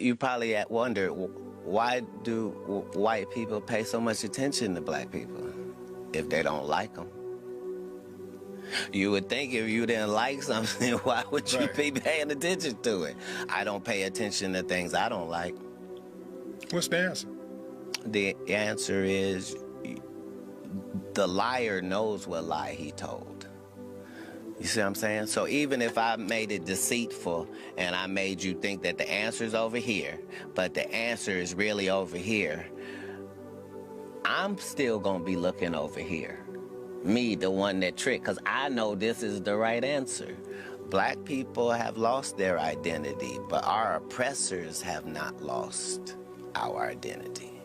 You probably wonder, why do white people pay so much attention to black people if they don't like them? You would think if you didn't like something, why would you be paying attention to it? I don't pay attention to things I don't like. What's the answer? The answer is the liar knows what lie he told. You see what I'm saying? So even if I made it deceitful and I made you think that the answer's over here, but the answer is really over here, I'm still gonna be looking over here. Me, the one that tricked, because I know this is the right answer. Black people have lost their identity, but our oppressors have not lost our identity.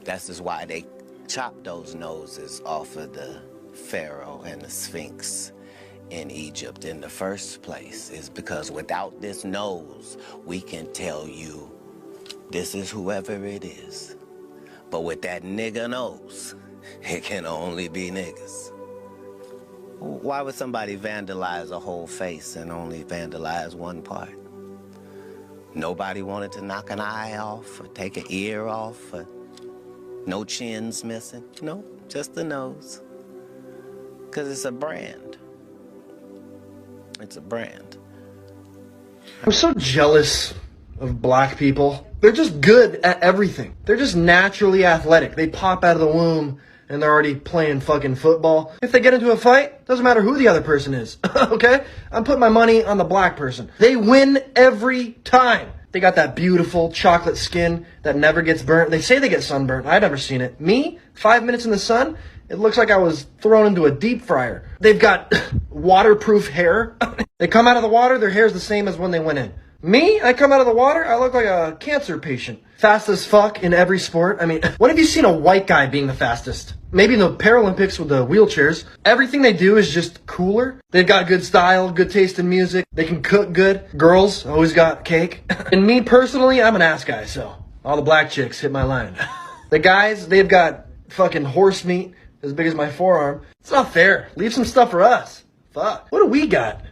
That's just why they chopped those noses off of the Pharaoh and the Sphinx in Egypt in the first place, is because without this nose, we can tell you this is whoever it is. But with that nigga nose, it can only be niggas. Why would somebody vandalize a whole face and only vandalize one part? Nobody wanted to knock an eye off or take an ear off or no chins missing. No, just the nose. Because it's a brand. It's a brand. I'm so jealous of black people. They're just good at everything. They're just naturally athletic. They pop out of the womb and they're already playing fucking football. If they get into a fight, doesn't matter who the other person is, okay? I'm putting my money on the black person. They win every time. They got that beautiful chocolate skin that never gets burnt. They say they get sunburnt. I've never seen it. Me, 5 minutes in the sun, it looks like I was thrown into a deep fryer. They've got waterproof hair. They come out of the water, their hair's the same as when they went in. Me, I come out of the water, I look like a cancer patient. Fast as fuck in every sport. I mean, when have you seen a white guy being the fastest? Maybe in the Paralympics with the wheelchairs. Everything they do is just cooler. They've got good style, good taste in music. They can cook good. Girls always got cake. And me personally, I'm an ass guy, so all the black chicks hit my line. The guys, they've got fucking horse meat as big as my forearm. It's not fair. Leave some stuff for us. Fuck. What do we got?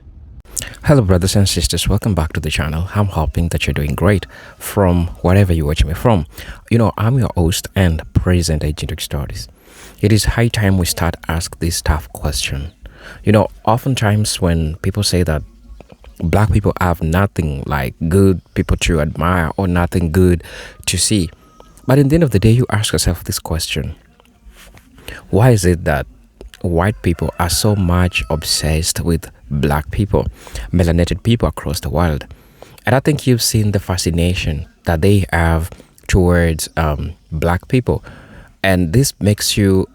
Hello brothers and sisters, welcome back to the channel. I'm hoping that you're doing great from wherever you're watching me from. I'm your host and presenter Agent Stories. It is high time we start ask this tough question. Oftentimes when people say that black people have nothing like good people to admire or nothing good to see, but in the end of the day you ask yourself this question: why is it that white people are so much obsessed with black people, melanated people across the world? And I think you've seen the fascination that they have towards black people. And this makes you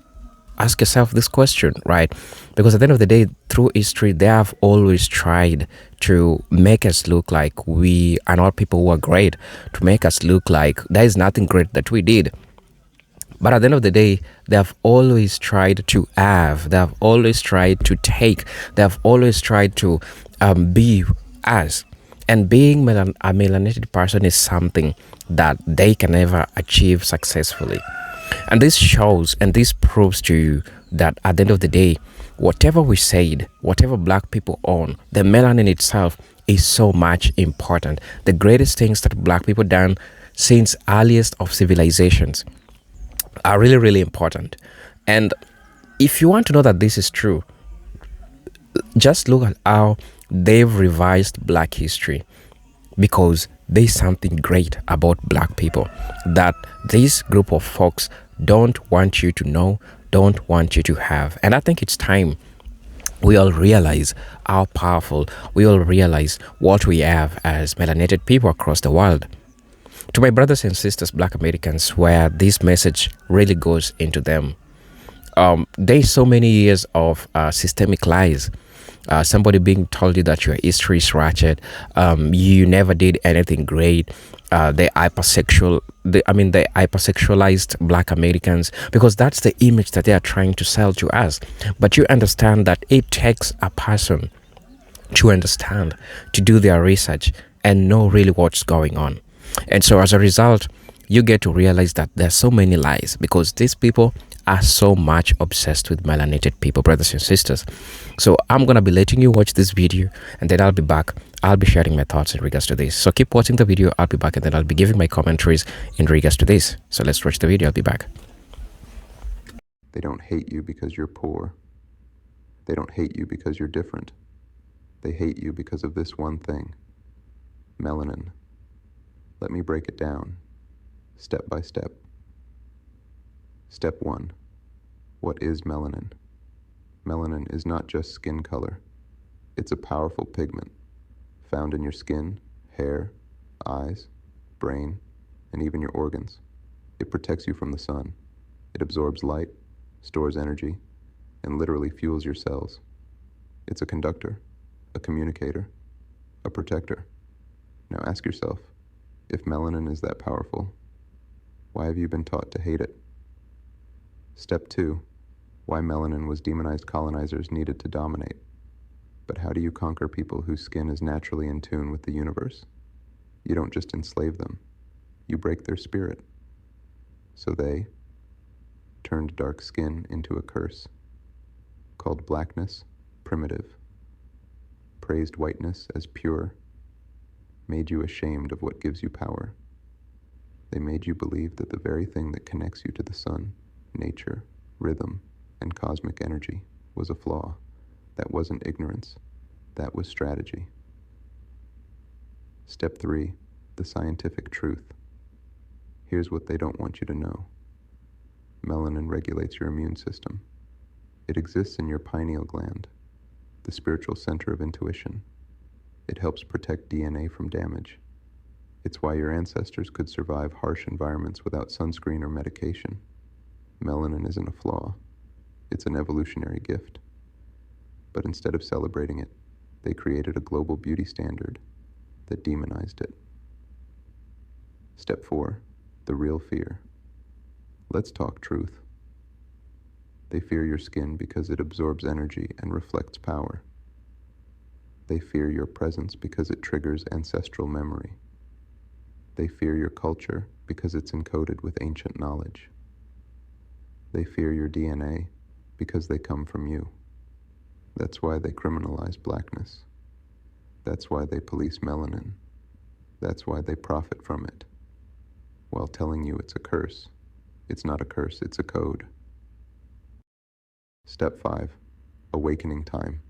ask yourself this question, right? Because at the end of the day, through history, they have always tried to make us look like we are not people who are great, to make us look like there is nothing great that we did. But at the end of the day, they have always tried to have, they have always tried to take, they have always tried to be us. And being a melanated person is something that they can never achieve successfully. And this shows and this proves to you that at the end of the day, whatever we said, whatever black people own, the melanin itself is so much important. The greatest things that black people done since earliest of civilizations are really, really important. And if you want to know that this is true, just look at how they've revised black history, because there's something great about black people that this group of folks don't want you to know, don't want you to have. And I think it's time we all realize how powerful, we all realize what we have as melanated people across the world. To my brothers and sisters, black Americans, where this message really goes into them, there's so many years of systemic lies. Somebody being told you that your history is ratchet, you never did anything great, the hypersexualized black Americans, because that's the image that they are trying to sell to us. But you understand that it takes a person to understand, to do their research and know really what's going on. And so as a result, you get to realize that there's so many lies, because these people are so much obsessed with melanated people, brothers and sisters. So I'm gonna be letting you watch this video, and then I'll be back. I'll be sharing my thoughts in regards to this. So keep watching the video. I'll be back, and then I'll be giving my commentaries in regards to this. So let's watch the video. I'll be back. They don't hate you because you're poor. They don't hate you because you're different. They hate you because of this one thing: melanin. Let me break it down, step by step. Step 1. What is melanin? Melanin is not just skin color. It's a powerful pigment found in your skin, hair, eyes, brain, and even your organs. It protects you from the sun. It absorbs light, stores energy, and literally fuels your cells. It's a conductor, a communicator, a protector. Now ask yourself, if melanin is that powerful, why have you been taught to hate it? Step 2, why melanin was demonized colonizers needed to dominate. But how do you conquer people whose skin is naturally in tune with the universe? You don't just enslave them, you break their spirit. So they turned dark skin into a curse, called blackness primitive, praised whiteness as pure, made you ashamed of what gives you power. They made you believe that the very thing that connects you to the sun, nature, rhythm, and cosmic energy was a flaw. That wasn't ignorance, that was strategy. Step 3, the scientific truth. Here's what they don't want you to know. Melanin regulates your immune system. It exists in your pineal gland, the spiritual center of intuition. It helps protect DNA from damage. It's why your ancestors could survive harsh environments without sunscreen or medication. Melanin isn't a flaw. It's an evolutionary gift. But instead of celebrating it, they created a global beauty standard that demonized it. Step 4, the real fear. Let's talk truth. They fear your skin because it absorbs energy and reflects power. They fear your presence because it triggers ancestral memory. They fear your culture because it's encoded with ancient knowledge. They fear your DNA because they come from you. That's why they criminalize blackness. That's why they police melanin. That's why they profit from it, while telling you it's a curse. It's not a curse, it's a code. Step 5, awakening time.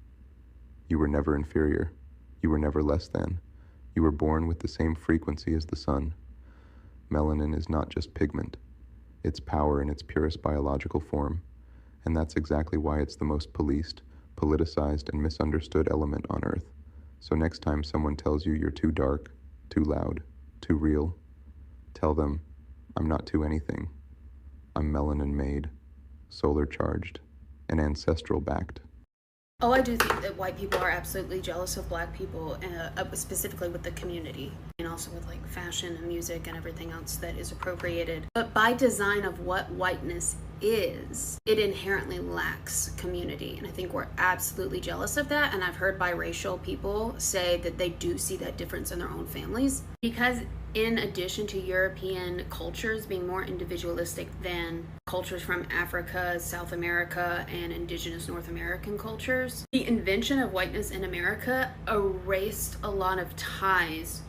You were never inferior. You were never less than. You were born with the same frequency as the sun. Melanin is not just pigment. It's power in its purest biological form. And that's exactly why it's the most policed, politicized, and misunderstood element on Earth. So next time someone tells you you're too dark, too loud, too real, tell them, I'm not too anything. I'm melanin made, solar charged, and ancestral backed. Oh, I do think that white people are absolutely jealous of black people, specifically with the community, and also with like fashion and music and everything else that is appropriated. But by design of what whiteness is, it inherently lacks community. And I think we're absolutely jealous of that. And I've heard biracial people say that they do see that difference in their own families. Because in addition to European cultures being more individualistic than cultures from Africa, South America, and indigenous North American cultures, the invention of whiteness in America erased a lot of ties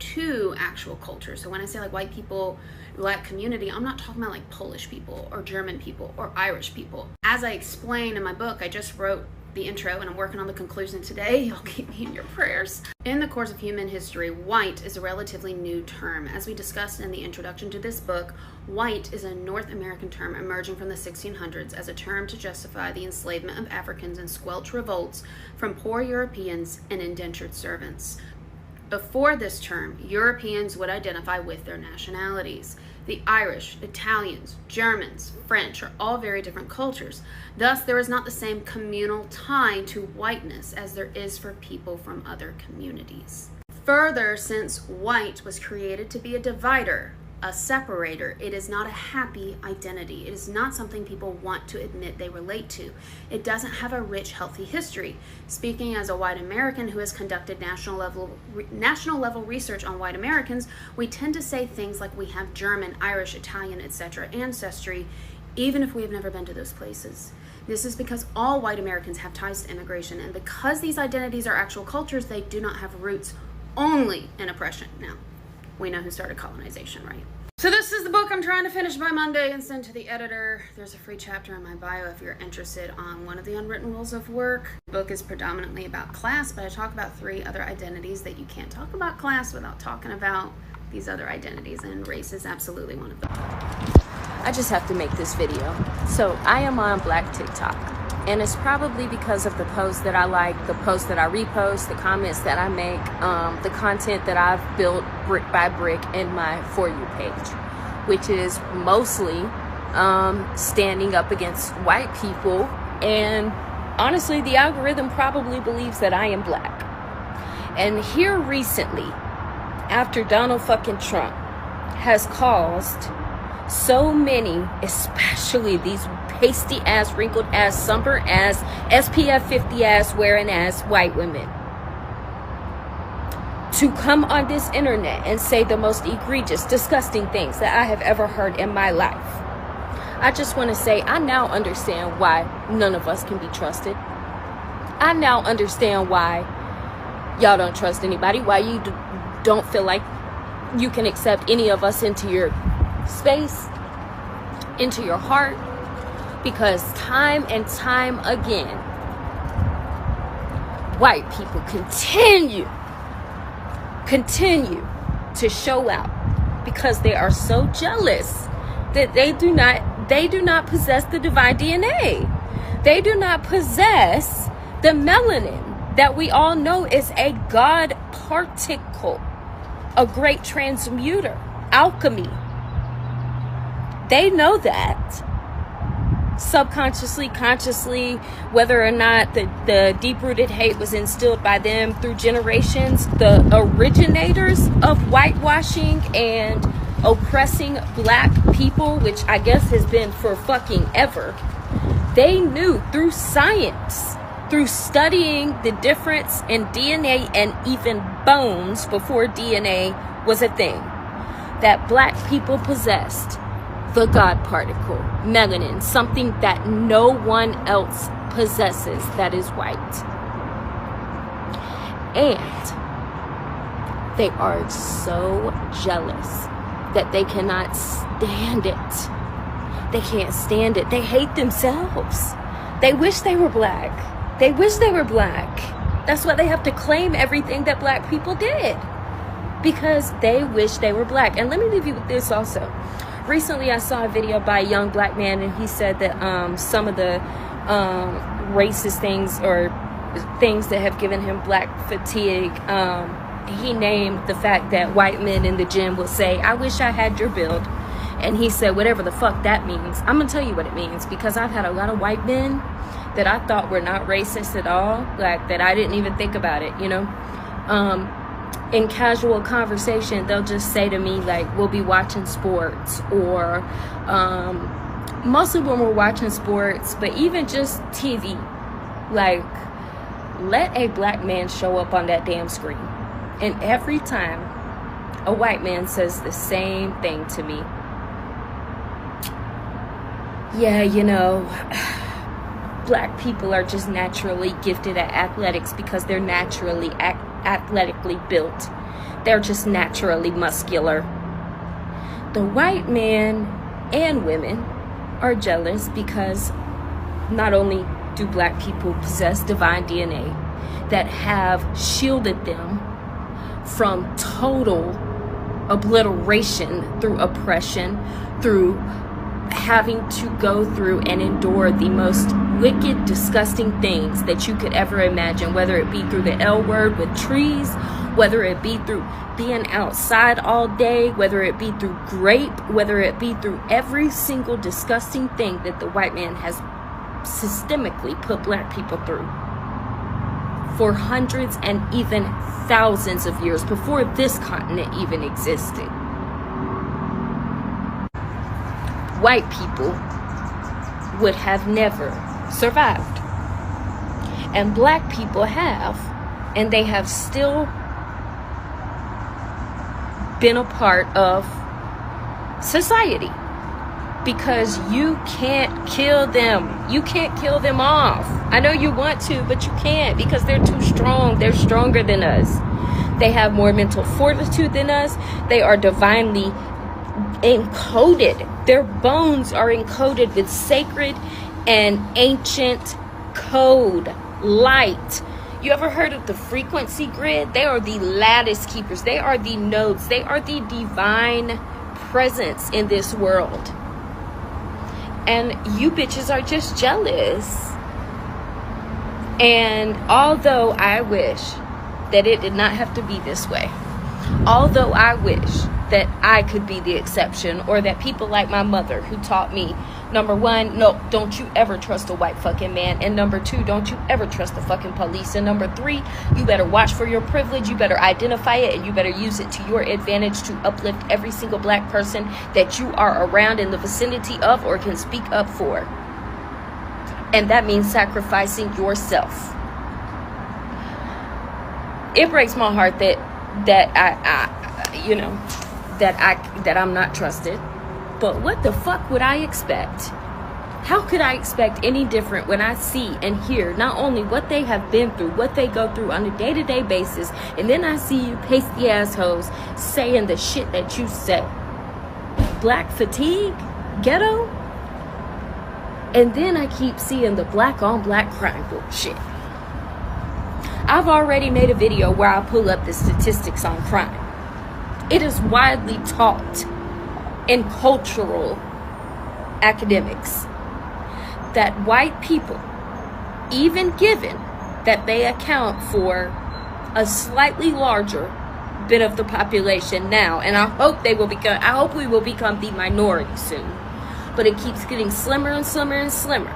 to actual culture. So when I say like white people, black community, I'm not talking about like Polish people or German people or Irish people. As I explain in my book, I just wrote the intro and I'm working on the conclusion today. Y'all keep me in your prayers. In the course of human history, white is a relatively new term. As we discussed in the introduction to this book, white is a North American term emerging from the 1600s as a term to justify the enslavement of Africans and squelch revolts from poor Europeans and indentured servants. Before this term, Europeans would identify with their nationalities. The Irish, Italians, Germans, French are all very different cultures. Thus, there is not the same communal tie to whiteness as there is for people from other communities. Further, since white was created to be a divider, a separator, it is not a happy identity. It is not something people want to admit they relate to. It doesn't have a rich, healthy history. Speaking as a white American who has conducted national level research on white Americans, we tend to say things like we have German, Irish, Italian, etc. ancestry even if we have never been to those places. This is because all white Americans have ties to immigration, and because these identities are actual cultures, they do not have roots only in oppression. Now, we know who started colonization, right? So this is the book I'm trying to finish by Monday and send to the editor. There's a free chapter in my bio if you're interested on one of the unwritten rules of work. The book is predominantly about class, but I talk about 3 other identities that you can't talk about class without talking about these other identities, and race is absolutely one of them. I just have to make this video. So I am on Black TikTok, and it's probably because of the posts that I like, the posts that I repost, the comments that I make, the content that I've built brick by brick in my For You page, which is mostly standing up against white people. And honestly, the algorithm probably believes that I am black. And here recently, after Donald fucking Trump has caused so many, especially these pasty ass, wrinkled ass, sunburned ass, SPF 50 ass wearing ass white women, to come on this internet and say the most egregious, disgusting things that I have ever heard in my life. I just want to say, I now understand why none of us can be trusted. I now understand why y'all don't trust anybody, why you don't feel like you can accept any of us into your space, into your heart, because time and time again, white people continue to show out because they are so jealous that they do not possess the divine DNA. They do not possess the melanin that we all know is a God particle, a great transmuter, alchemy. They know that. Subconsciously, consciously, whether or not the deep-rooted hate was instilled by them through generations, the originators of whitewashing and oppressing black people, which I guess has been for fucking ever, they knew through science, through studying the difference in DNA and even bones before DNA was a thing, that black people possessed the God particle, melanin, something that no one else possesses that is white. And they are so jealous that they cannot stand it. They can't stand it. They hate themselves. They wish they were black. They wish they were black. That's why they have to claim everything that black people did, because they wish they were black. And let me leave you with this also. Recently, I saw a video by a young black man, and he said that some of the racist things or things that have given him black fatigue, he named the fact that white men in the gym will say, "I wish I had your build." And he said, whatever the fuck that means. I'm going to tell you what it means, because I've had a lot of white men that I thought were not racist at all, like that I didn't even think about it, you know. In casual conversation, they'll just say to me, like, we'll be watching sports, or mostly when we're watching sports, but even just TV, like, let a black man show up on that damn screen. And every time a white man says the same thing to me, yeah, you know, black people are just naturally gifted at athletics because they're naturally athletically built. They're just naturally muscular. The white man and women are jealous because not only do black people possess divine DNA that have shielded them from total obliteration through oppression, through having to go through and endure the most wicked, disgusting things that you could ever imagine, whether it be through the L word with trees, whether it be through being outside all day, whether it be through grape, whether it be through every single disgusting thing that the white man has systemically put black people through for hundreds and even thousands of years before this continent even existed. White people would have never survived. And black people have, and they have still been a part of society. because you can't kill them. You can't kill them off. I know you want to, but you can't, because they're too strong. They're stronger than us. They have more mental fortitude than us. They are divinely encoded. Their bones are encoded with sacred and ancient code, light. You ever heard of the frequency grid? They are the lattice keepers. They are the nodes. They are the divine presence in this world. And you bitches are just jealous. And although I wish that it did not have to be this way, although I wish that I could be the exception, or that people like my mother, who taught me, number one, no, don't you ever trust a white fucking man, and number two, don't you ever trust the fucking police, and number three, you better watch for your privilege, you better identify it, and you better use it to your advantage to uplift every single black person that you are around, in the vicinity of, or can speak up for. And that means sacrificing yourself. It breaks my heart that I'm not trusted. But what the fuck would I expect? How could I expect any different when I see and hear not only what they have been through, what they go through on a day-to-day basis, and then I see you pasty assholes saying the shit that you say. Black fatigue? Ghetto? And then I keep seeing the black on black crime bullshit. I've already made a video where I pull up the statistics on crime. It is widely taught in cultural academics that white people, even given that they account for a slightly larger bit of the population now, and I hope we will become the minority soon, but it keeps getting slimmer and slimmer and slimmer.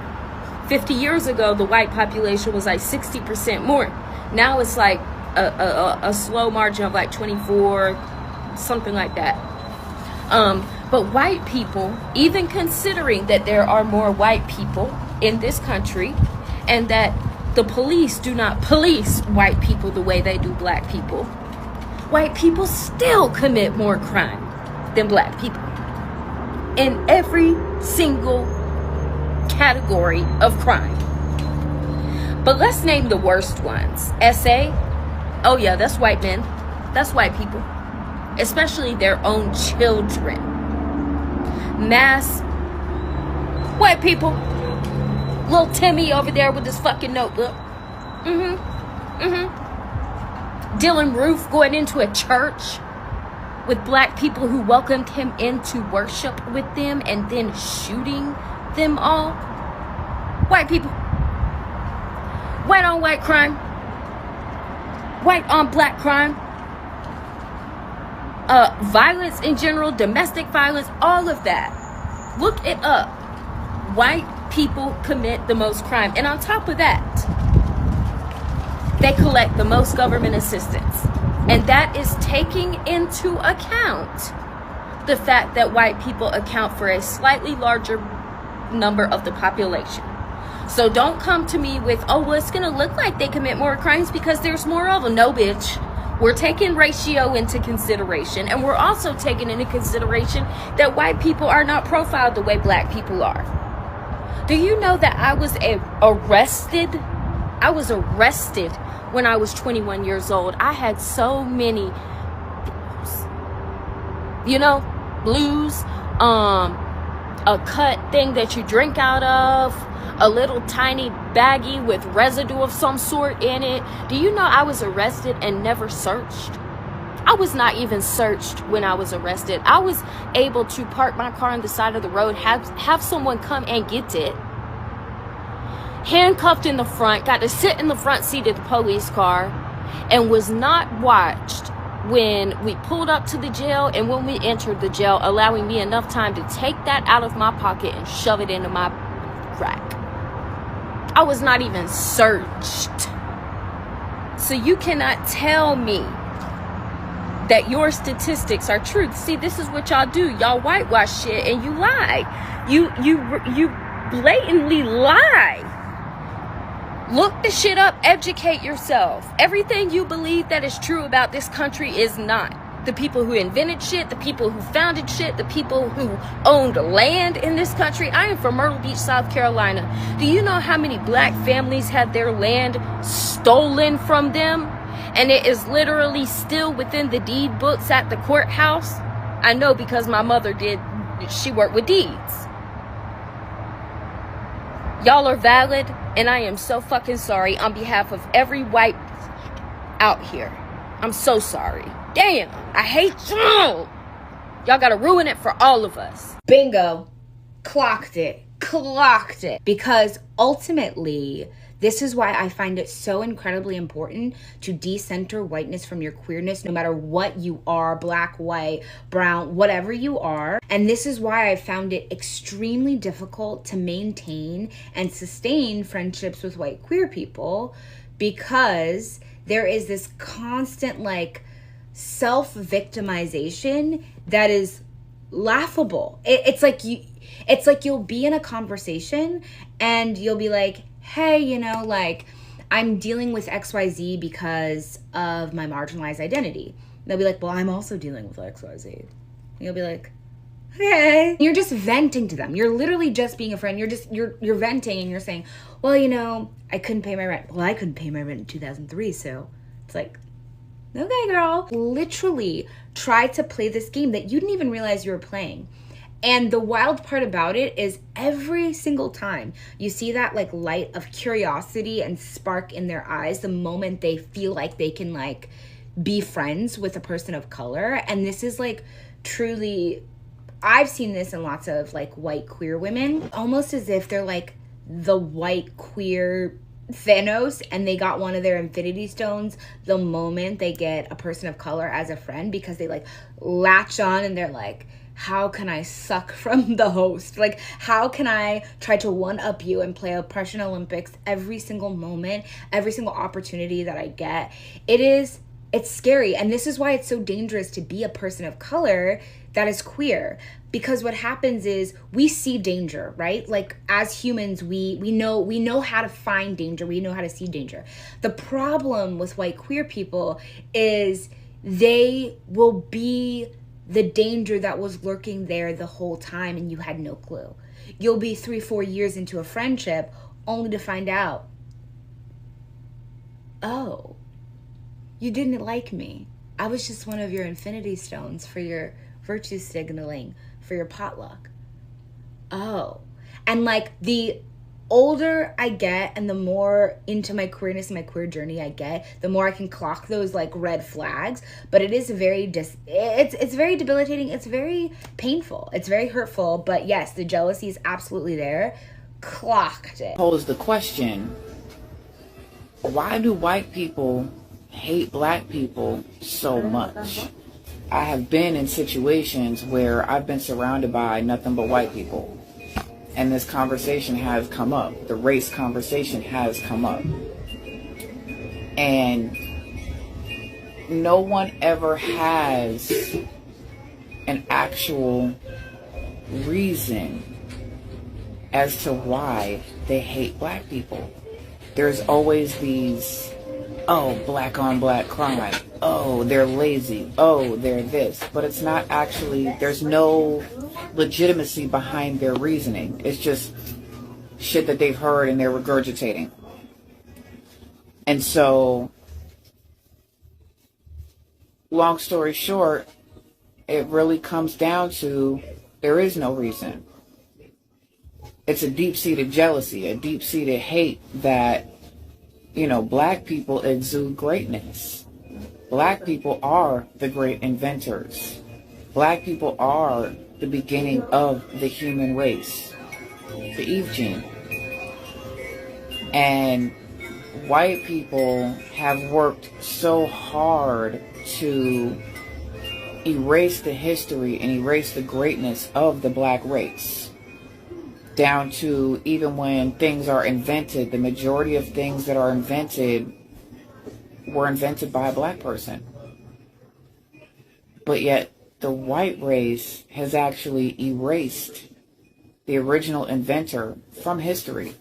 50 years ago, the white population was like 60% more. Now it's like a slow margin of like 24, something like that. But white people, even considering that there are more white people in this country, and that the police do not police white people the way they do black people, white people still commit more crime than black people in every single category of crime. But let's name the worst ones. SA, oh yeah, that's white men. That's white people. Especially their own children. Mass, white people. Little Timmy over there with his fucking notebook. Dylan Roof going into a church with black people who welcomed him in to worship with them and then shooting them all. White people. White on white crime. White on black crime. Violence in general, domestic violence, all of that. Look it up. White people commit the most crime. And on top of that, they collect the most government assistance. And that is taking into account the fact that white people account for a slightly larger number of the population. So don't come to me with, oh, well, it's going to look like they commit more crimes because there's more of them. No, bitch. We're taking ratio into consideration, and we're also taking into consideration that white people are not profiled the way black people are. Do you know that I was arrested? I was arrested when I was 21 years old. I had so many blues. You know, blues, a cut thing that you drink out of, a little tiny baggie with residue of some sort in it. Do you know I was arrested and never searched? I was not even searched when I was arrested. I was able to park my car on the side of the road, have someone come and get it, handcuffed in the front, got to sit in the front seat of the police car, and was not watched when we pulled up to the jail and when we entered the jail, allowing me enough time to take that out of my pocket and shove it into my crack. I was not even searched. So you cannot tell me that your statistics are true. See, this is what y'all do. Y'all whitewash shit and you lie. You blatantly lie. Look the shit up, educate yourself. Everything you believe that is true about this country is not. The people who invented shit, the people who founded shit, the people who owned land in this country. I am from Myrtle Beach, South Carolina. Do you know how many black families had their land stolen from them? And it is literally still within the deed books at the courthouse. I know because my mother she worked with deeds. Y'all are valid, and I am so fucking sorry on behalf of every white out here. I'm so sorry. Damn, I hate y'all. Y'all gotta ruin it for all of us. Bingo. Clocked it. Because ultimately, this is why I find it so incredibly important to decenter whiteness from your queerness, no matter what you are, black, white, brown, whatever you are. And this is why I found it extremely difficult to maintain and sustain friendships with white queer people, because there is this constant like self-victimization that is laughable. It's like you'll be in a conversation and you'll be like, hey, you know, like, I'm dealing with XYZ because of my marginalized identity. They'll be like, well, I'm also dealing with XYZ. And you'll be like, okay. You're just venting to them. You're literally just being a friend. You're venting and you're saying, well, you know, I couldn't pay my rent. Well, I couldn't pay my rent in 2003, so it's like, okay, girl. Literally try to play this game that you didn't even realize you were playing. And the wild part about it is every single time you see that like light of curiosity and spark in their eyes, the moment they feel like they can like be friends with a person of color. And this is like truly, I've seen this in lots of like white queer women, almost as if they're like the white queer Thanos and they got one of their Infinity Stones the moment they get a person of color as a friend, because they like latch on and they're like, how can I suck from the host? Like, how can I try to one-up you and play Oppression Olympics every single moment, every single opportunity that I get? It's scary. And this is why it's so dangerous to be a person of color that is queer. Because what happens is we see danger, right? Like as humans, we know how to find danger. We know how to see danger. The problem with white queer people is they will be the danger that was lurking there the whole time and you had no clue. You'll be 3-4 years into a friendship only to find out, oh, you didn't like me. I was just one of your Infinity Stones for your virtue signaling, for your potluck. Oh. And like the older I get and the more into my queerness and my queer journey I get, the more I can clock those like red flags. But it is very it's very debilitating. It's very painful. It's very hurtful. But yes, the jealousy is absolutely there. Clocked it. Pose the question, why do white people hate black people so much? I have been in situations where I've been surrounded by nothing but white people. And this conversation has come up. The race conversation has come up. And no one ever has an actual reason as to why they hate black people. There's always these, oh, black on black crime. Oh, they're lazy. Oh, they're this. But it's not actually, there's no legitimacy behind their reasoning. It's just shit that they've heard and they're regurgitating. And so, long story short, it really comes down to there is no reason. It's a deep-seated jealousy, a deep-seated hate that, you know, black people exude greatness. Black people are the great inventors. Black people are the beginning of the human race, the Eve gene. And white people have worked so hard to erase the history and erase the greatness of the black race. Down to even when things are invented, the majority of things that are invented were invented by a black person. But yet the white race has actually erased the original inventor from history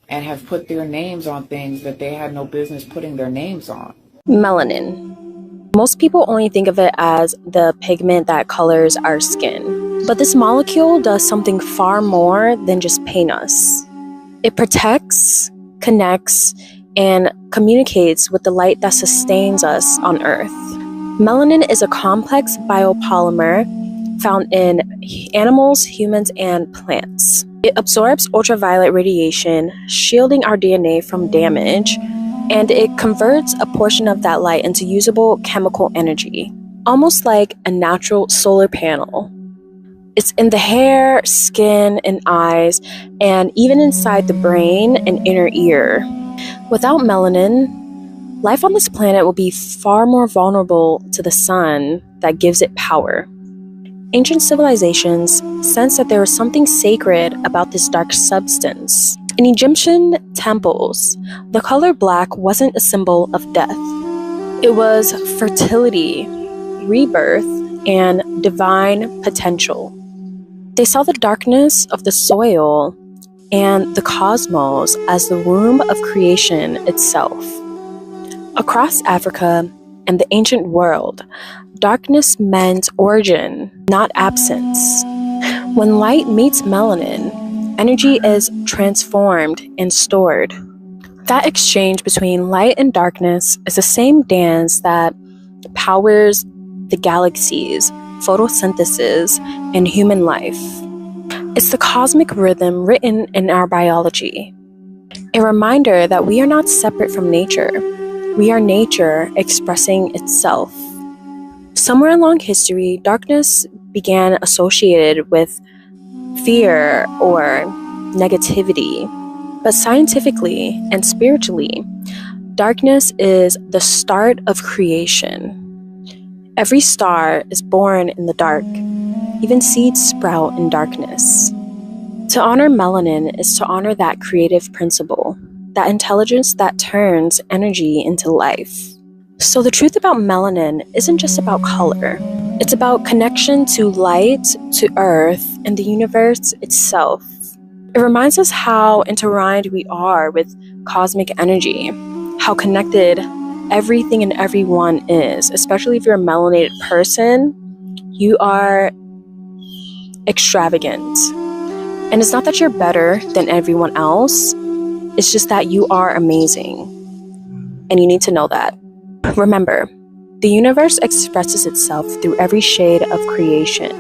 and have put their names on things that they had no business putting their names on. Melanin. Most people only think of it as the pigment that colors our skin. But this molecule does something far more than just paint us. It protects, connects, and communicates with the light that sustains us on Earth. Melanin is a complex biopolymer found in animals, humans, and plants. It absorbs ultraviolet radiation, shielding our DNA from damage, and it converts a portion of that light into usable chemical energy, almost like a natural solar panel. It's in the hair, skin, and eyes, and even inside the brain and inner ear. Without melanin, life on this planet will be far more vulnerable to the sun that gives it power. Ancient civilizations sensed that there was something sacred about this dark substance. In Egyptian temples, the color black wasn't a symbol of death. It was fertility, rebirth, and divine potential. They saw the darkness of the soil and the cosmos as the womb of creation itself. Across Africa and the ancient world, darkness meant origin, not absence. When light meets melanin, energy is transformed and stored. That exchange between light and darkness is the same dance that powers the galaxies, photosynthesis, and human life. It's the cosmic rhythm written in our biology. A reminder that we are not separate from nature. We are nature expressing itself. Somewhere along history, darkness began associated with fear or negativity. But scientifically and spiritually, darkness is the start of creation. Every star is born in the dark. Even seeds sprout in darkness. To honor melanin is to honor that creative principle, that intelligence that turns energy into life. So the truth about melanin isn't just about color. It's about connection to light, to earth, and the universe itself. It reminds us how intertwined we are with cosmic energy, how connected everything and everyone is, especially if you're a melanated person. You are extravagant. And it's not that you're better than everyone else, it's just that you are amazing. And you need to know that. Remember, the universe expresses itself through every shade of creation,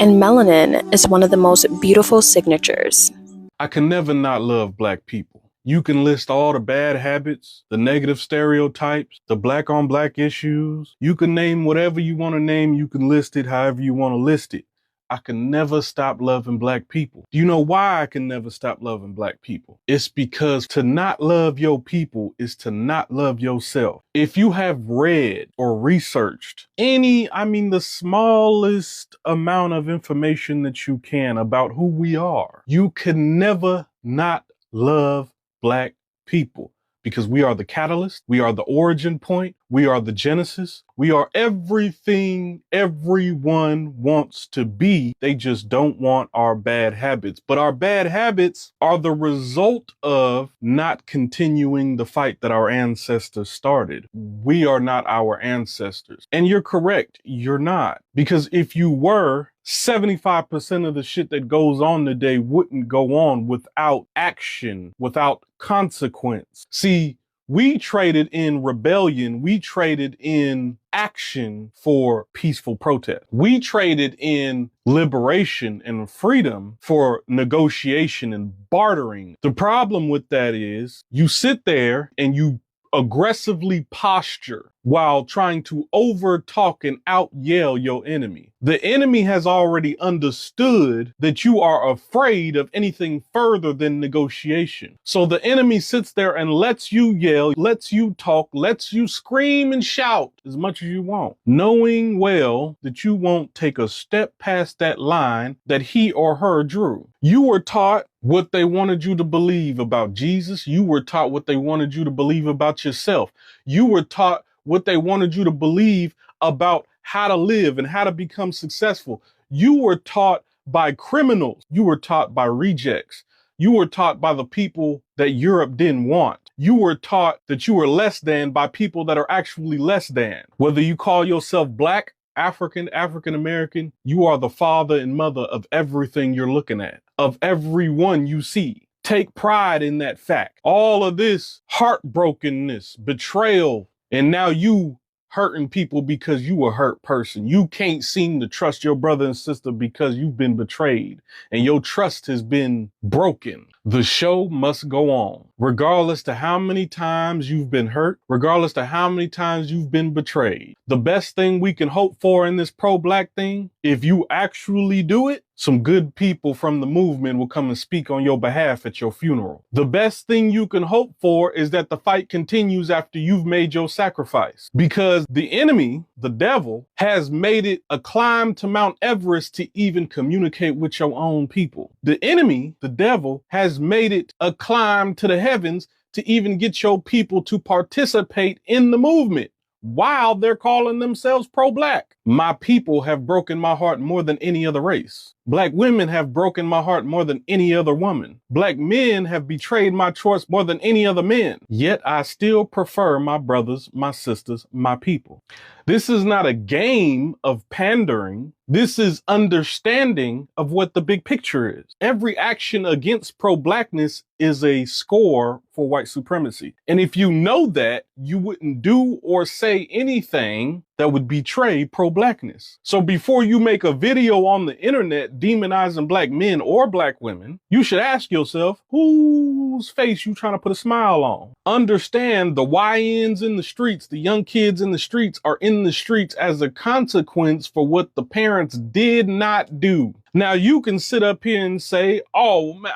and melanin is one of the most beautiful signatures. I can never not love black people. You can list all the bad habits, the negative stereotypes, the black on black issues. You can name whatever you want to name. You can list it however you want to list it. I can never stop loving black people. Do you know why I can never stop loving black people? It's because to not love your people is to not love yourself. If you have read or researched the smallest amount of information that you can about who we are, you can never not love black people. Because we are the catalyst, we are the origin point, we are the genesis, we are everything everyone wants to be. They just don't want our bad habits. But our bad habits are the result of not continuing the fight that our ancestors started. We are not our ancestors. And you're correct, you're not. Because if you were, 75% of the shit that goes on today wouldn't go on without action, without consequence. See, we traded in rebellion. We traded in action for peaceful protest. We traded in liberation and freedom for negotiation and bartering. The problem with that is you sit there and you aggressively posture while trying to over talk and out yell your enemy. The enemy has already understood that you are afraid of anything further than negotiation. So the enemy sits there and lets you yell, lets you talk, lets you scream and shout as much as you want, knowing well that you won't take a step past that line that he or her drew. You were taught what they wanted you to believe about Jesus. You were taught what they wanted you to believe about yourself. You were taught what they wanted you to believe about how to live and how to become successful. You were taught by criminals. You were taught by rejects. You were taught by the people that Europe didn't want. You were taught that you were less than by people that are actually less than. Whether you call yourself black, African, African American, you are the father and mother of everything you're looking at, of everyone you see. Take pride in that fact. All of this heartbrokenness, betrayal, and now you hurting people because you a hurt person. You can't seem to trust your brother and sister because you've been betrayed and your trust has been broken. The show must go on, regardless to how many times you've been hurt, regardless to how many times you've been betrayed. The best thing we can hope for in this pro-black thing, if you actually do it, some good people from the movement will come and speak on your behalf at your funeral. The best thing you can hope for is that the fight continues after you've made your sacrifice, because the enemy, the devil, has made it a climb to Mount Everest to even communicate with your own people. The enemy, the devil, has made it a climb to the heavens to even get your people to participate in the movement while they're calling themselves pro-black. My people have broken my heart more than any other race. Black women have broken my heart more than any other woman. Black men have betrayed my trust more than any other men. Yet I still prefer my brothers, my sisters, my people. This is not a game of pandering. This is understanding of what the big picture is. Every action against pro-blackness is a score for white supremacy. And if you know that, you wouldn't do or say anything that would betray pro-blackness. So before you make a video on the internet demonizing black men or black women, you should ask yourself, whose face you trying to put a smile on? Understand the YNs in the streets, the young kids in the streets are in the streets as a consequence for what the parents did not do. Now you can sit up here and say, oh man,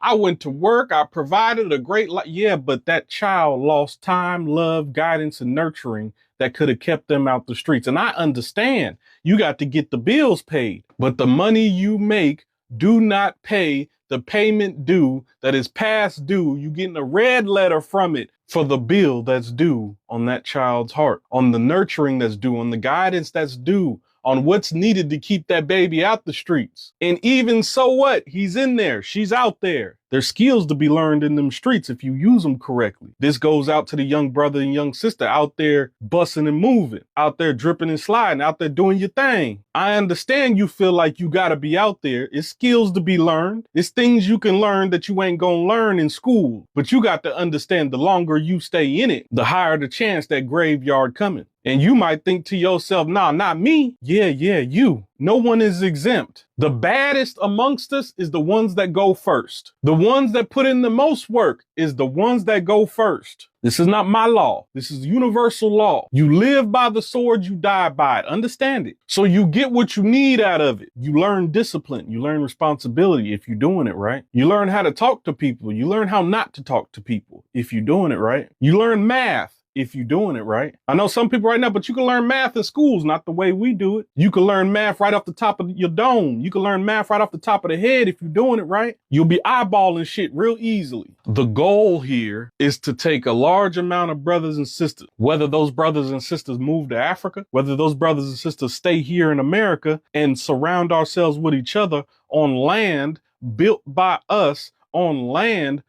I went to work, I provided a great life. Yeah, but that child lost time, love, guidance, and nurturing that could have kept them out the streets. And I understand you got to get the bills paid, but the money you make do not pay the payment due that is past due. You getting a red letter from it for the bill that's due on that child's heart, on the nurturing that's due, on the guidance that's due, on what's needed to keep that baby out the streets. And even so what? He's in there. She's out there. There's skills to be learned in them streets if you use them correctly. This goes out to the young brother and young sister out there busting and moving, out there dripping and sliding, out there doing your thing. I understand you feel like you got to be out there. It's skills to be learned. It's things you can learn that you ain't going to learn in school. But you got to understand the longer you stay in it, the higher the chance that graveyard coming. And you might think to yourself, nah, not me. Yeah, you. No one is exempt. The baddest amongst us is the ones that go first. The ones that put in the most work is the ones that go first. This is not my law. This is universal law. You live by the sword, you die by it. Understand it. So you get what you need out of it. You learn discipline. You learn responsibility if you're doing it right. You learn how to talk to people. You learn how not to talk to people if you're doing it right. You learn math if you're doing it right. I know some people right now, but you can learn math in schools, not the way we do it. You can learn math right off the top of your dome. You can learn math right off the top of the head if you're doing it right. You'll be eyeballing shit real easily. The goal here is to take a large amount of brothers and sisters, whether those brothers and sisters move to Africa, whether those brothers and sisters stay here in America, and surround ourselves with each other on land built by us, on land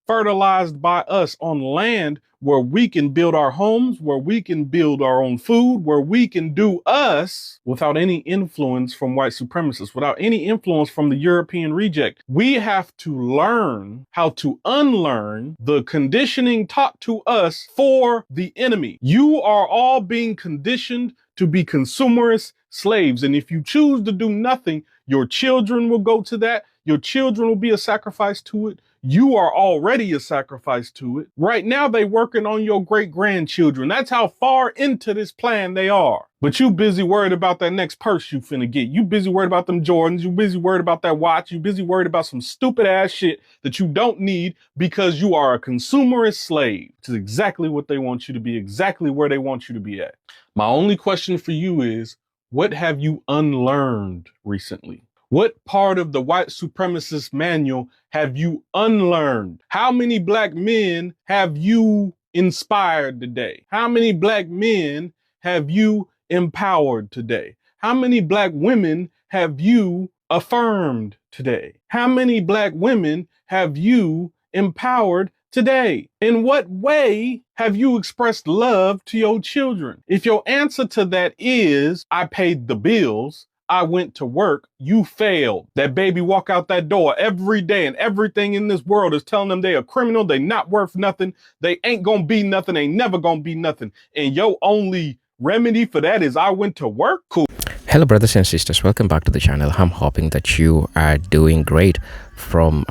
fertilized by us, on land where we can build our homes, where we can build our own food, where we can do us without any influence from white supremacists, without any influence from the European reject. We have to learn how to unlearn the conditioning taught to us for the enemy. You are all being conditioned to be consumerist slaves. And if you choose to do nothing, your children will go to that. Your children will be a sacrifice to it. You are already a sacrifice to it. Right now, they working on your great-grandchildren. That's how far into this plan they are. But you busy worried about that next purse you finna get. You busy worried about them Jordans. You busy worried about that watch. You busy worried about some stupid ass shit that you don't need because you are a consumerist slave. Which is exactly what they want you to be, exactly where they want you to be at. My only question for you is, what have you unlearned recently? What part of the white supremacist manual have you unlearned? How many black men have you inspired today? How many black men have you empowered today? How many black women have you affirmed today? How many black women have you empowered today? In what way have you expressed love to your children? If your answer to that is, I paid the bills, I went to work, you failed. That baby walk out that door every day and everything in this world is telling them they a criminal, they not worth nothing, they ain't gonna be nothing, they never gonna be nothing. And your only remedy for that is I went to work? Cool. Hello brothers and sisters, welcome back to the channel. I'm hoping that you are doing great from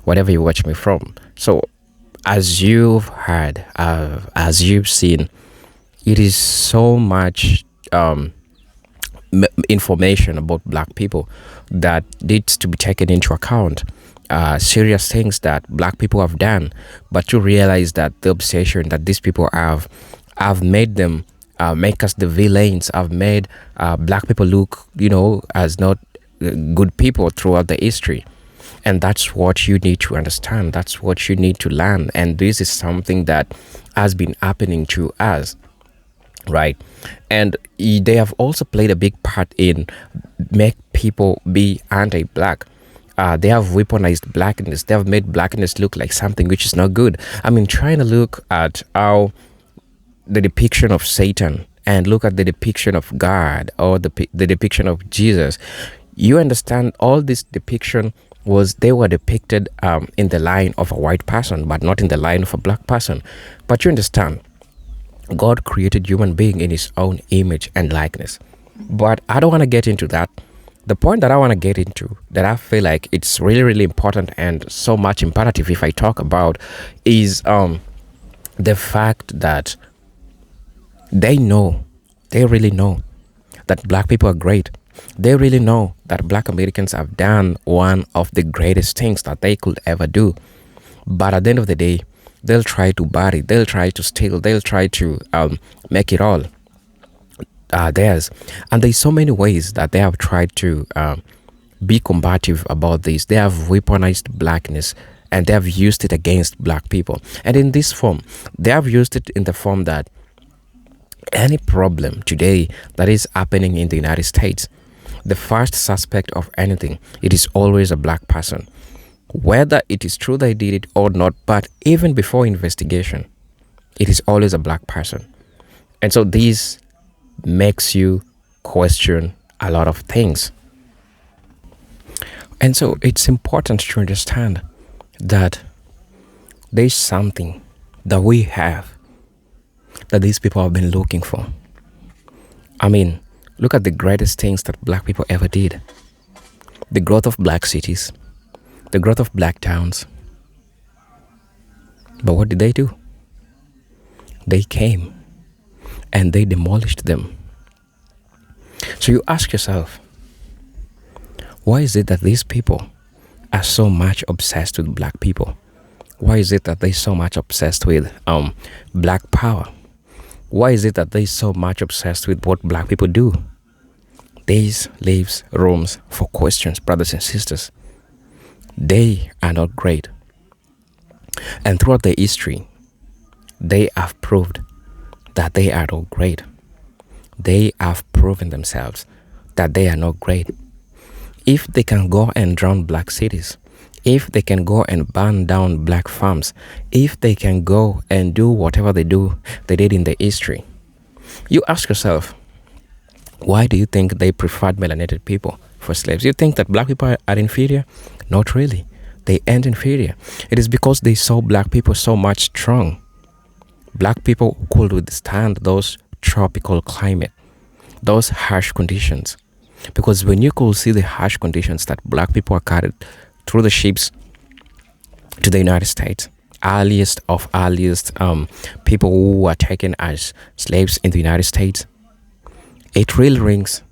whatever you watch me from. So as you've heard, as you've seen, it is so much information about black people that needs to be taken into account. Serious things that black people have done, but you realize that the obsession that these people have made them make us the villains, have made black people look, as not good people throughout the history. And that's what you need to understand. That's what you need to learn. And this is something that has been happening to us, right? And they have also played a big part in make people be anti-black. They have weaponized blackness. They have made blackness look like something which is not good. I mean, trying to look at how the depiction of Satan and look at the depiction of God or the depiction of Jesus, you understand all this depiction they were depicted in the line of a white person, but not in the line of a black person. But you understand, God created human being in his own image and likeness. But I don't want to get into that. The point that I want to get into, that I feel like it's really, really important and so much imperative if I talk about, is the fact that they really know that black people are great. They really know that black Americans have done one of the greatest things that they could ever do. But at the end of the day, they'll try to bury, they'll try to steal, they'll try to make it all theirs. And there's so many ways that they have tried to be combative about this. They have weaponized blackness and they have used it against black people. And in this form, they have used it in the form that any problem today that is happening in the United States, the first suspect of anything, it is always a black person. Whether it is true they did it or not, but even before investigation, it is always a black person. And so this makes you question a lot of things. And so it's important to understand that there's something that we have that these people have been looking for. I mean, look at the greatest things that black people ever did. The growth of black cities, the growth of black towns. But what did they do? They came and they demolished them. So you ask yourself, why is it that these people are so much obsessed with black people? Why is it that they're so much obsessed with black power? Why is it that they're so much obsessed with what black people do? This leaves rooms for questions, brothers and sisters. They are not great. And throughout their history, they have proved that they are not great. They have proven themselves that they are not great. If they can go and drown black cities, if they can go and burn down black farms, if they can go and do whatever they did in the history, you ask yourself, why do you think they preferred melanated people for slaves? You think that black people are inferior? Not really. They ain't inferior. It is because they saw black people so much strong. Black people could withstand those tropical climate, those harsh conditions. Because when you could see the harsh conditions that black people are carried through the ships to the United States, earliest people who were taken as slaves in the United States, it really rings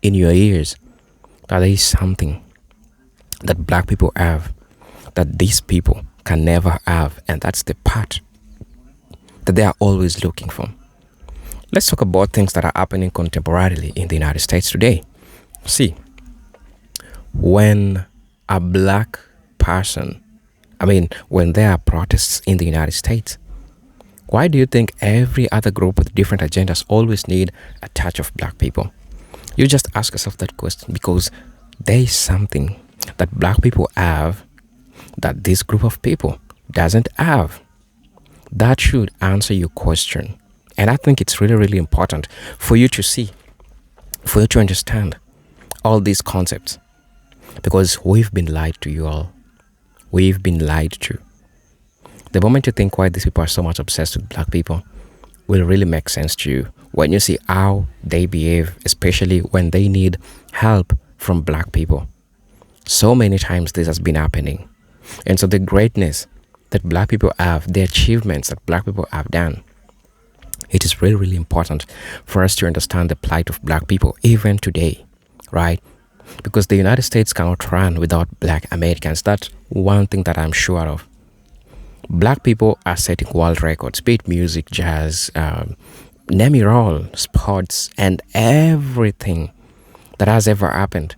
in your ears that there is something that black people have that these people can never have, and that's the part that they are always looking for. Let's talk about things that are happening contemporarily in the United States today. See, when a black person, when there are protests in the United States, why do you think every other group with different agendas always need a touch of black people? You just ask yourself that question, because there is something that black people have that this group of people doesn't have. That should answer your question. And I think it's really, really important for you to see, for you to understand all these concepts. Because we've been lied to, you all. We've been lied to. The moment you think why these people are so much obsessed with black people will really make sense to you when you see how they behave, especially when they need help from black people. So many times this has been happening. And so the greatness that black people have, the achievements that black people have done, it is really, really important for us to understand the plight of black people even today, right? Because the United States cannot run without black Americans. That's one thing that I'm sure of. Black people are setting world records, be it music, jazz, name it all, sports, and everything that has ever happened.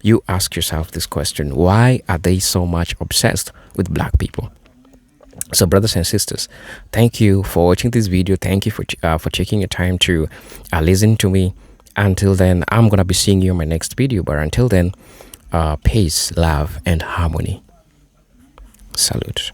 You ask yourself this question: why are they so much obsessed with black people? So, brothers and sisters, thank you for watching this video. Thank you for taking your time to listen to me. Until then, I'm gonna be seeing you in my next video. But until then, peace, love, and harmony. Salute.